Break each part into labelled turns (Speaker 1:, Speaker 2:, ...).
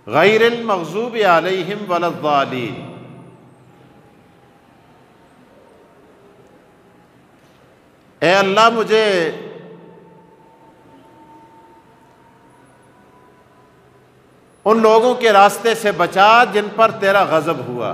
Speaker 1: غیر المغضوب علیہم ولا الضالین۔ اے اللہ مجھے ان لوگوں کے راستے سے بچا جن پر تیرا غضب ہوا،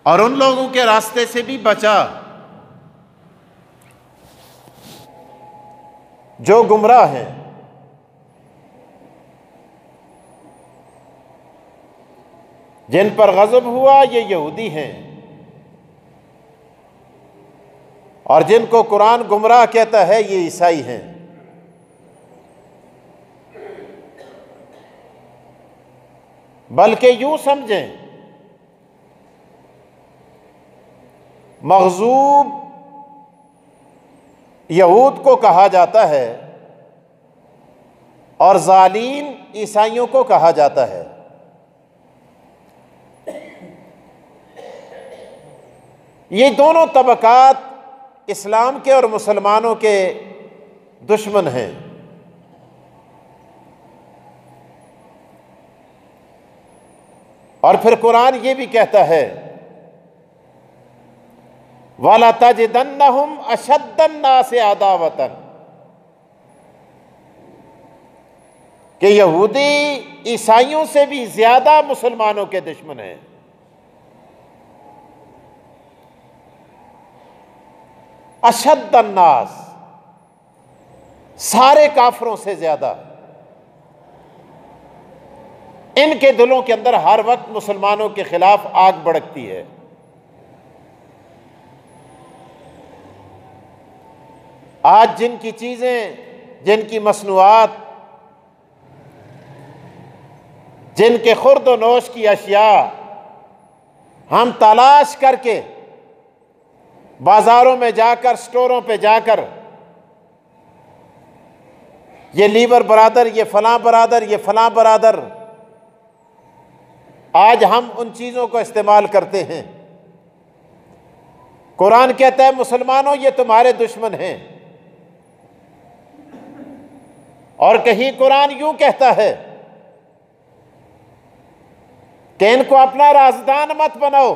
Speaker 1: اور ان لوگوں کے راستے سے بھی بچا جو گمراہ ہیں۔ جن پر غضب ہوا یہ یہودی ہیں، اور جن کو قرآن گمراہ کہتا ہے یہ عیسائی ہیں۔ بلکہ یوں سمجھیں، مغضوب یہود کو کہا جاتا ہے اور ضالین عیسائیوں کو کہا جاتا ہے۔ یہ دونوں طبقات اسلام کے اور مسلمانوں کے دشمن ہیں۔ اور پھر قرآن یہ بھی کہتا ہے وَلَتَجِدَنَّهُمْ أَشَدَّ النَّاسِ عَدَاوَةً، کہ یہودی عیسائیوں سے بھی زیادہ مسلمانوں کے دشمن ہیں۔ اشد الناس، سارے کافروں سے زیادہ۔ ان کے دلوں کے اندر ہر وقت مسلمانوں کے خلاف آگ بھڑکتی ہے۔ آج جن کی چیزیں، جن کی مصنوعات، جن کے خورد و نوش کی اشیاء ہم تلاش کر کے بازاروں میں جا کر، سٹوروں پہ جا کر، یہ لیور برادر، یہ فلاں برادر، یہ فلاں برادر، آج ہم ان چیزوں کو استعمال کرتے ہیں۔ قرآن کہتا ہے مسلمانوں یہ تمہارے دشمن ہیں۔ اور کہیں قرآن یوں کہتا ہے کہ ان کو اپنا رازدان مت بناؤ۔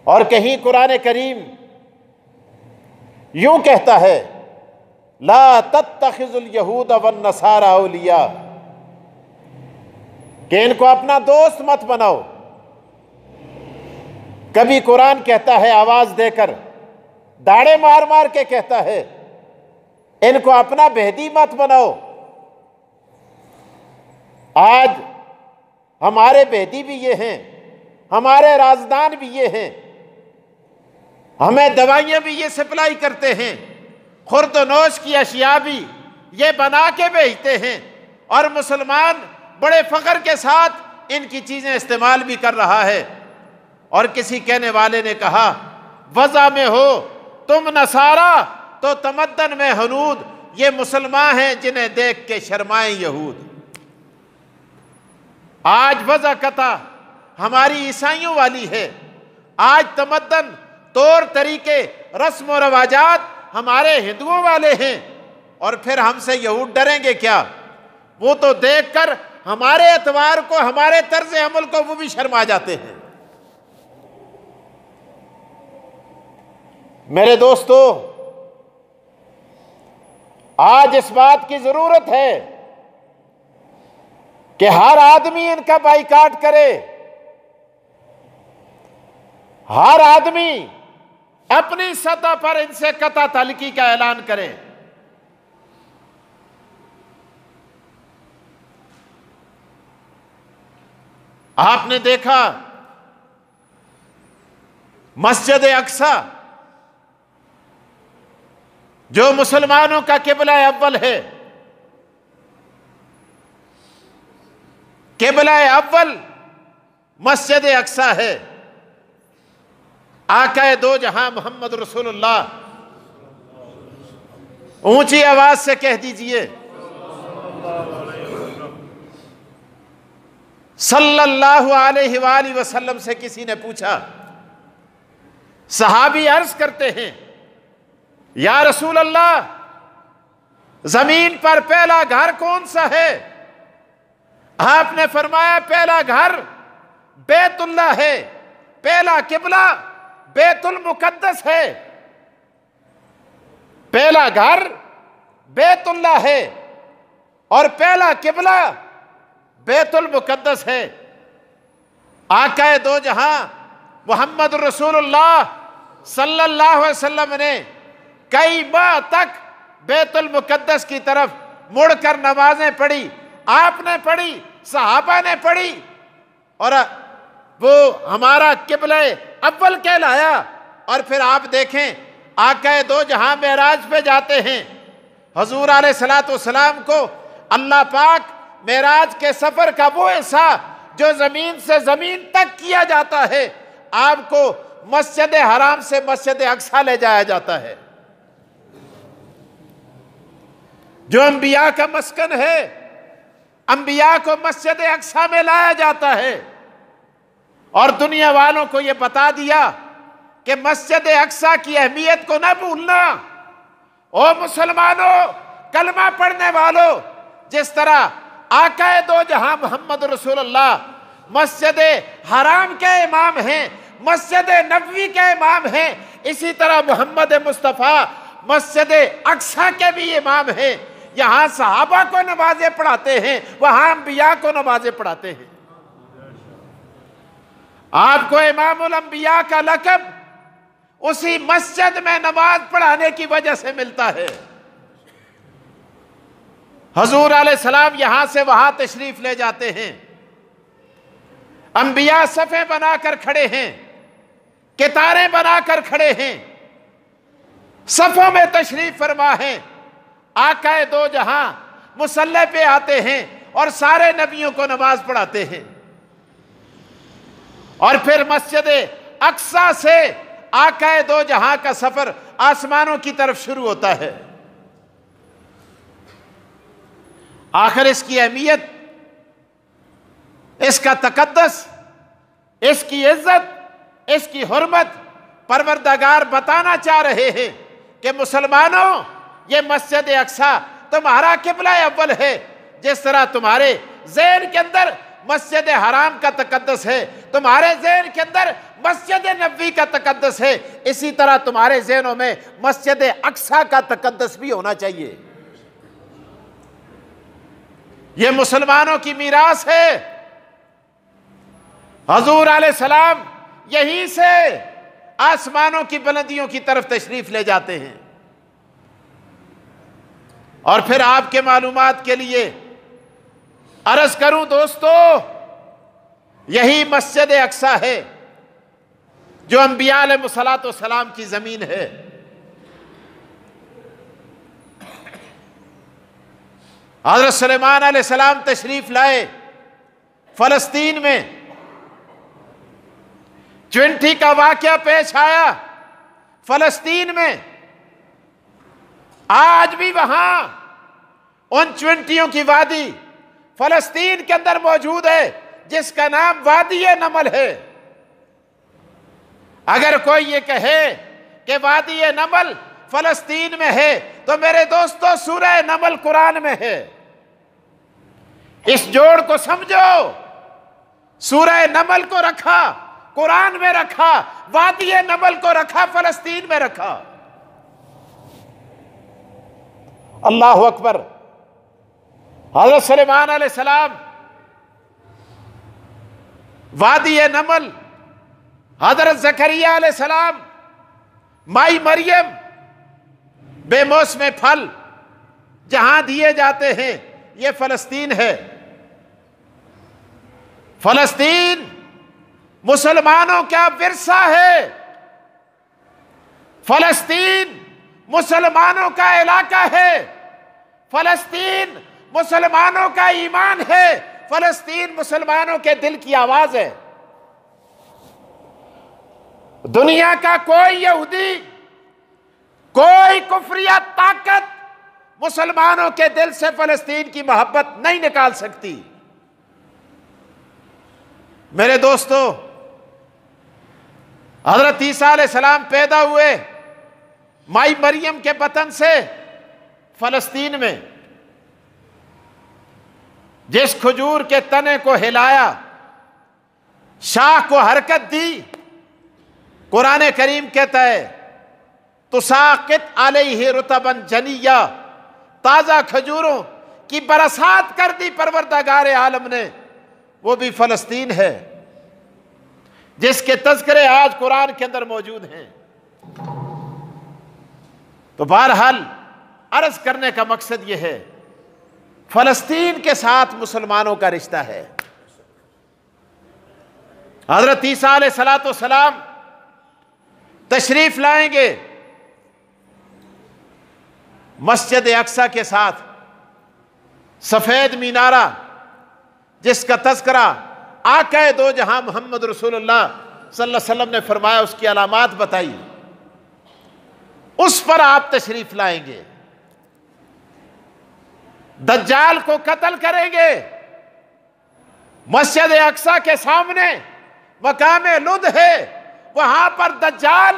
Speaker 1: اور کہیں قرآن کریم یوں کہتا ہے لا تتخذوا اليہود والنصارى اولیاء، کہ ان کو اپنا دوست مت بناؤ۔ کبھی قرآن کہتا ہے آواز دے کر، داڑے مار مار کے کہتا ہے ان کو اپنا بہدی مت بناؤ۔ آج ہمارے بہدی بھی یہ ہیں، ہمارے رازدان بھی یہ ہیں، ہمیں دوائیاں بھی یہ سپلائی کرتے ہیں، خورد و نوش کی اشیاء بھی یہ بنا کے بیچتے ہیں، اور مسلمان بڑے فخر کے ساتھ ان کی چیزیں استعمال بھی کر رہا ہے۔ اور کسی کہنے والے نے کہا وضع میں ہو تم نصارہ تو تمدن میں ہنود، یہ مسلمان ہیں جنہیں دیکھ کے شرمائیں یہود۔ آج وضع قطع ہماری عیسائیوں والی ہے، آج تمدن، طور طریقے، رسم و رواجات ہمارے ہندوؤں والے ہیں، اور پھر ہم سے یہود ڈریں گے کیا؟ وہ تو دیکھ کر ہمارے اعتبار کو، ہمارے طرز عمل کو وہ بھی شرما جاتے ہیں۔ میرے دوستو، آج اس بات کی ضرورت ہے کہ ہر آدمی ان کا بائیکاٹ کرے، ہر آدمی اپنی سطح پر ان سے قطع تعلقی کا اعلان کرے۔ آپ نے دیکھا مسجد اقصی جو مسلمانوں کا قبلہ اول ہے، قبلہ اول مسجد اقصی ہے۔ آقا دو جہاں محمد رسول اللہ اونچی آواز سے کہہ دیجئے صلی اللہ علیہ وآلہ وسلم سے کسی نے پوچھا، صحابی عرض کرتے ہیں یا رسول اللہ، زمین پر پہلا گھر کون سا ہے؟ آپ نے فرمایا پہلا گھر بیت اللہ ہے، پہلا قبلہ بیت المقدس ہے۔ پہلا گھر بیت اللہ ہے اور پہلا قبلہ بیت المقدس ہے۔ آقا دو جہاں محمد رسول اللہ صلی اللہ علیہ وسلم نے کئی ماہ تک بیت المقدس کی طرف مڑ کر نمازیں پڑھی، آپ نے پڑھی، صحابہ نے پڑھی، اور وہ ہمارا قبلہ اول کہلایا۔ اور پھر آپ دیکھیں آقا دو جہاں معراج پہ جاتے ہیں، حضور علیہ الصلوۃ والسلام کو اللہ پاک معراج کے سفر کا وہ حصہ جو زمین سے زمین تک کیا جاتا ہے، آپ کو مسجد حرام سے مسجد اقصی لے جایا جاتا ہے، جو انبیاء کا مسکن ہے، انبیاء کو مسجد اقصی میں لایا جاتا ہے، اور دنیا والوں کو یہ بتا دیا کہ مسجد اقصی کی اہمیت کو نہ بھولنا۔ او مسلمانوں، کلمہ پڑھنے والوں، جس طرح آقا دو جہاں محمد رسول اللہ مسجد حرام کے امام ہیں، مسجد نبوی کے امام ہیں، اسی طرح محمد مصطفیٰ مسجد اقصی کے بھی امام ہیں۔ یہاں صحابہ کو نمازیں پڑھاتے ہیں، وہاں انبیاء کو نمازیں پڑھاتے ہیں۔ آپ کو امام الانبیاء کا لقب اسی مسجد میں نماز پڑھانے کی وجہ سے ملتا ہے۔ حضور علیہ السلام یہاں سے وہاں تشریف لے جاتے ہیں، انبیاء صفیں بنا کر کھڑے ہیں، قطاریں بنا کر کھڑے ہیں، صفوں میں تشریف فرما ہیں۔ آقا دو جہاں مصلی پہ آتے ہیں اور سارے نبیوں کو نماز پڑھاتے ہیں، اور پھر مسجد اقصی سے آقا دو جہاں کا سفر آسمانوں کی طرف شروع ہوتا ہے۔ آخر اس کی اہمیت، اس کا تقدس، اس کی عزت، اس کی حرمت پروردگار بتانا چاہ رہے ہیں کہ مسلمانوں، یہ مسجد اقصی تمہارا قبلہ اول ہے۔ جس طرح تمہارے ذہن کے اندر مسجد حرام کا تقدس ہے، تمہارے ذہن کے اندر مسجد نبوی کا تقدس ہے، اسی طرح تمہارے ذہنوں میں مسجد اقصی کا تقدس بھی ہونا چاہیے۔ یہ مسلمانوں کی میراث ہے۔ حضور علیہ السلام یہیں سے آسمانوں کی بلندیوں کی طرف تشریف لے جاتے ہیں۔ اور پھر آپ کے معلومات کے لیے عرض کروں دوستو، یہی مسجد اقصی ہے جو انبیاء علیہ الصلوۃ والسلام کی زمین ہے۔ حضرت سلیمان علیہ السلام تشریف لائے فلسطین میں، چونٹی کا واقعہ پیش آیا فلسطین میں۔ آج بھی وہاں ان چونٹیوں کی وادی فلسطین کے اندر موجود ہے جس کا نام وادی نمل ہے۔ اگر کوئی یہ کہے کہ وادی نمل فلسطین میں ہے تو میرے دوستو سورہ نمل قرآن میں ہے۔ اس جوڑ کو سمجھو، سورہ نمل کو رکھا قرآن میں رکھا، وادی نمل کو رکھا فلسطین میں رکھا۔ اللہ اکبر۔ حضرت سلیمان علیہ السلام وادی نمل، حضرت زکریا علیہ السلام، مائی مریم، بے موسم پھل جہاں دیے جاتے ہیں، یہ فلسطین ہے۔ فلسطین مسلمانوں کا ورثہ ہے، فلسطین مسلمانوں کا علاقہ ہے، فلسطین مسلمانوں کا ایمان ہے، فلسطین مسلمانوں کے دل کی آواز ہے۔ دنیا کا کوئی یہودی، کوئی کفریہ طاقت مسلمانوں کے دل سے فلسطین کی محبت نہیں نکال سکتی۔ میرے دوستو، حضرت عیسیٰ علیہ السلام پیدا ہوئے مائی مریم کے بطن سے فلسطین میں. جس کھجور کے تنے کو ہلایا، شاخ کو حرکت دی، قرآن کریم کہتا ہے تساقط علیہ رطبا جنیا، تازہ کھجوروں کی برسات کر دی پروردگار عالم نے، وہ بھی فلسطین ہے جس کے تذکرے آج قرآن کے اندر موجود ہیں. تو بہرحال عرض کرنے کا مقصد یہ ہے، فلسطین کے ساتھ مسلمانوں کا رشتہ ہے. حضرت عیسیٰ علیہ السلام تشریف لائیں گے مسجد اقصی کے ساتھ، سفید مینارہ جس کا تذکرہ آقا دو جہاں محمد رسول اللہ صلی اللہ علیہ وسلم نے فرمایا، اس کی علامات بتائی، اس پر آپ تشریف لائیں گے. دجال کو قتل کریں گے. مسجد اقصی کے سامنے مقام لد ہے، وہاں پر دجال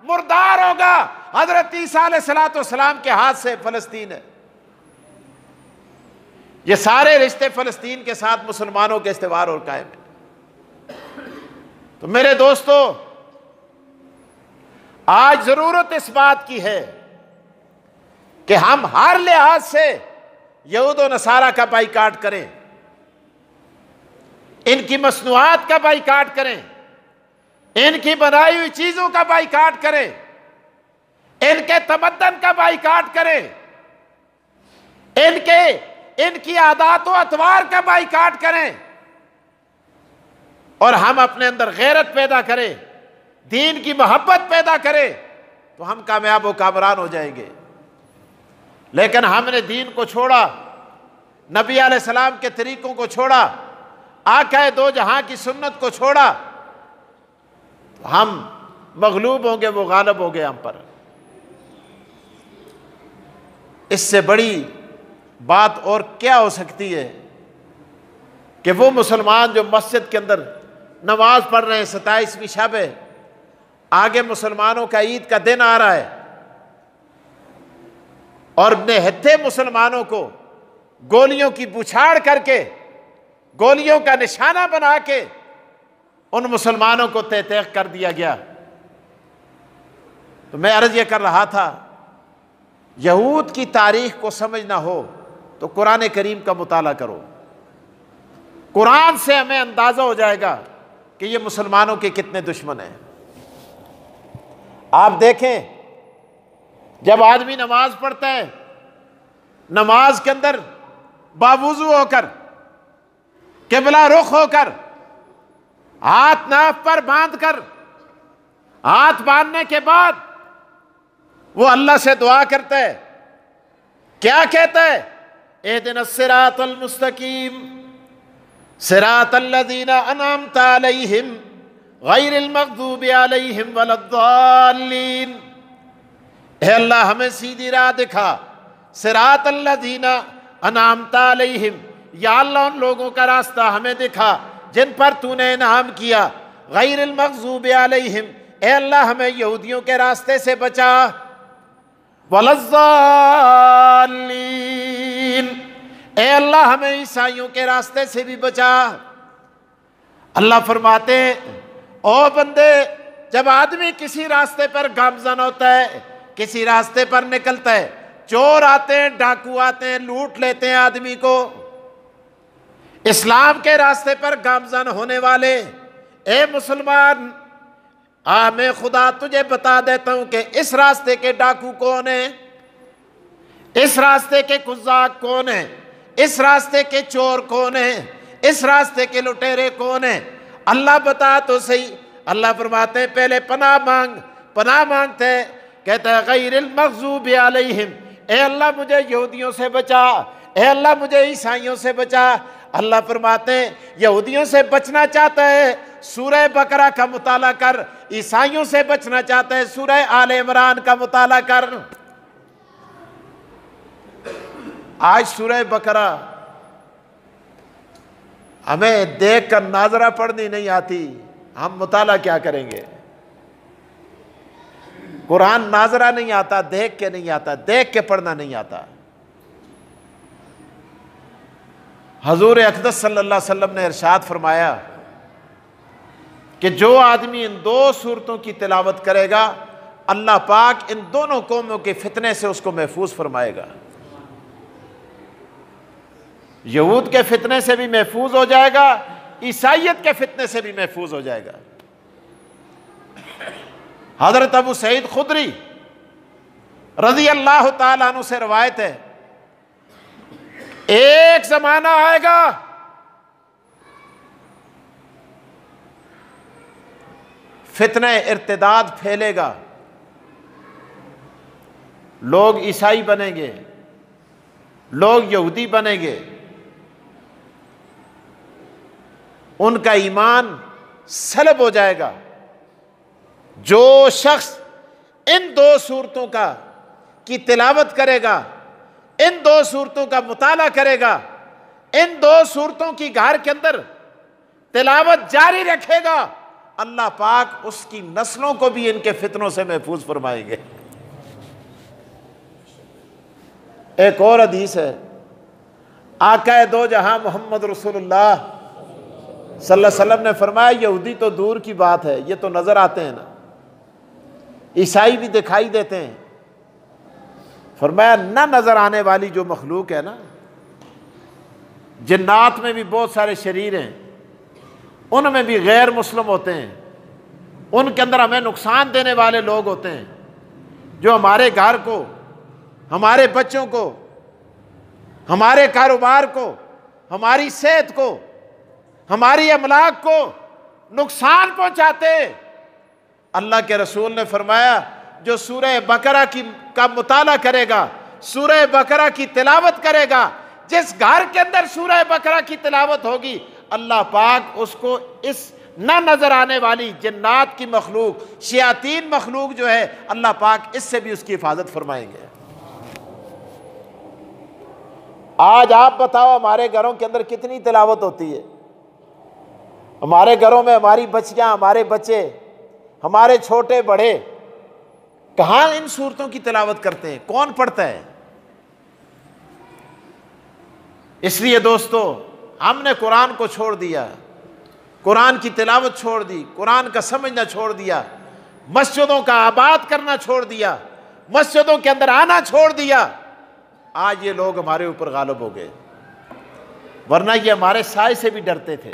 Speaker 1: مردار ہوگا. حضرت عیسیٰ علیہ السلام کے ہاتھ سے فلسطین ہے. یہ سارے رشتے فلسطین کے ساتھ مسلمانوں کے استوار اور قائم ہیں. تو میرے دوستو، آج ضرورت اس بات کی ہے کہ ہم ہر لحاظ سے یہود و نصارہ کا بائیکاٹ کریں، ان کی مصنوعات کا بائیکاٹ کریں، ان کی بنائی ہوئی چیزوں کا بائیکاٹ کریں، ان کے تمدن کا بائیکاٹ کریں، ان کی عادات و اطوار کا بائیکاٹ کریں، اور ہم اپنے اندر غیرت پیدا کریں، دین کی محبت پیدا کریں، تو ہم کامیاب و کامران ہو جائیں گے. لیکن ہم نے دین کو چھوڑا، نبی علیہ السلام کے طریقوں کو چھوڑا، آقا دو جہاں کی سنت کو چھوڑا، تو ہم مغلوب ہوں گے، وہ غالب ہو گئے ہم پر. اس سے بڑی بات اور کیا ہو سکتی ہے کہ وہ مسلمان جو مسجد کے اندر نماز پڑھ رہے ہیں، 27ویں شب ہے، آگے مسلمانوں کا عید کا دن آ رہا ہے، اور نہتے مسلمانوں کو گولیوں کی بچھاڑ کر کے، گولیوں کا نشانہ بنا کے ان مسلمانوں کو تحقیق کر دیا گیا. تو میں عرض یہ کر رہا تھا، یہود کی تاریخ کو سمجھنا ہو تو قرآن کریم کا مطالعہ کرو. قرآن سے ہمیں اندازہ ہو جائے گا کہ یہ مسلمانوں کے کتنے دشمن ہیں. آپ دیکھیں، جب آدمی نماز پڑھتا ہے، نماز کے اندر باوضو ہو کر، قبلہ رخ ہو کر، ہاتھ ناف پر باندھ کر، ہاتھ باندھنے کے بعد وہ اللہ سے دعا کرتا ہے. کیا کہتا ہے؟ اہدنا الصراط المستقیم صراط الذین انعمت علیہم غیر المغضوب علیہم ولا الضالین. اے اللہ ہمیں سیدھی راہ دکھا، صراط الذین انعمت علیہم، یا اللہ ان لوگوں کا راستہ ہمیں دکھا جن پر تو نے انعام کیا، غیر المغضوب علیہم، اے اللہ ہمیں یہودیوں کے راستے سے بچا، ولا الضالین، اے اللہ ہمیں عیسائیوں کے راستے سے بھی بچا. اللہ فرماتے ہیں، او بندے، جب آدمی کسی راستے پر گامزن ہوتا ہے، کسی راستے پر نکلتا ہے، چور آتے ہیں، ڈاکو آتے ہیں، لوٹ لیتے ہیں آدمی کو، اسلام کے راستے پر گامزن ہونے والے، اے مسلمان، میں خدا تجھے بتا دیتا ہوں کہ اس راستے کے ڈاکو کون ہیں، اس راستے کے قزاق کون ہیں، اس راستے کے چور کون ہیں، اس راستے کے لٹیرے کون ہیں. اللہ بتا تو صحیح. اللہ فرماتے ہیں پہلے پناہ مانگتے ہیں، کہتا ہے غیر المغضوب علیہم، اے اللہ مجھے یہودیوں سے بچا، اے اللہ مجھے عیسائیوں سے بچا. اللہ فرماتے ہیں یہودیوں سے بچنا چاہتا ہے، سورہ بقرہ کا مطالعہ کر، عیسائیوں سے بچنا چاہتا ہے، سورہ آل عمران کا مطالعہ کر. آج سورہ بقرہ ہمیں دیکھ کر ناظرہ پڑھنی نہیں آتی، ہم مطالعہ کیا کریں گے؟ قرآن ناظرہ نہیں آتا، دیکھ کے نہیں آتا، دیکھ کے پڑھنا نہیں آتا۔ حضور اقدس صلی اللہ علیہ وسلم نے ارشاد فرمایا کہ جو آدمی ان دو سورتوں کی تلاوت کرے گا، اللہ پاک ان دونوں قوموں کے فتنے سے اس کو محفوظ فرمائے گا۔ یہود کے فتنے سے بھی محفوظ ہو جائے گا، عیسائیت کے فتنے سے بھی محفوظ ہو جائے گا۔ حضرت ابو سعید خدری رضی اللہ تعالیٰ عنہ سے روایت ہے، ایک زمانہ آئے گا فتنہ ارتداد پھیلے گا، لوگ عیسائی بنیں گے، لوگ یہودی بنیں گے، ان کا ایمان سلب ہو جائے گا۔ جو شخص ان دو صورتوں کی تلاوت کرے گا، ان دو صورتوں کا مطالعہ کرے گا، ان دو صورتوں کی گھر کے اندر تلاوت جاری رکھے گا، اللہ پاک اس کی نسلوں کو بھی ان کے فتنوں سے محفوظ فرمائیں گے۔ ایک اور حدیث ہے، آقا دو جہاں محمد رسول اللہ صلی اللہ علیہ وسلم نے فرمایا، یہودی تو دور کی بات ہے، یہ تو نظر آتے ہیں نا، عیسائی بھی دکھائی دیتے ہیں، فرمایا نہ نظر آنے والی جو مخلوق ہے نا، جنات میں بھی بہت سارے شریر ہیں، ان میں بھی غیر مسلم ہوتے ہیں، ان کے اندر ہمیں نقصان دینے والے لوگ ہوتے ہیں، جو ہمارے گھر کو، ہمارے بچوں کو، ہمارے کاروبار کو، ہماری صحت کو، ہماری املاک کو نقصان پہنچاتے۔ اللہ کے رسول نے فرمایا جو سورہ بقرہ کا مطالعہ کرے گا، سورہ بقرہ کی تلاوت کرے گا، جس گھر کے اندر سورہ بقرہ کی تلاوت ہوگی، اللہ پاک اس کو اس نہ نظر آنے والی جنات کی مخلوق، شیاطین مخلوق جو ہے، اللہ پاک اس سے بھی اس کی حفاظت فرمائیں گے۔ آج آپ بتاؤ ہمارے گھروں کے اندر کتنی تلاوت ہوتی ہے؟ ہمارے گھروں میں ہماری بچیاں، ہمارے بچے، ہمارے چھوٹے بڑے کہاں ان صورتوں کی تلاوت کرتے ہیں؟ کون پڑھتا ہے؟ اس لیے دوستو، ہم نے قرآن کو چھوڑ دیا، قرآن کی تلاوت چھوڑ دی، قرآن کا سمجھنا چھوڑ دیا، مسجدوں کا آباد کرنا چھوڑ دیا، مسجدوں کے اندر آنا چھوڑ دیا۔ آج یہ لوگ ہمارے اوپر غالب ہو گئے، ورنہ یہ ہمارے سائے سے بھی ڈرتے تھے۔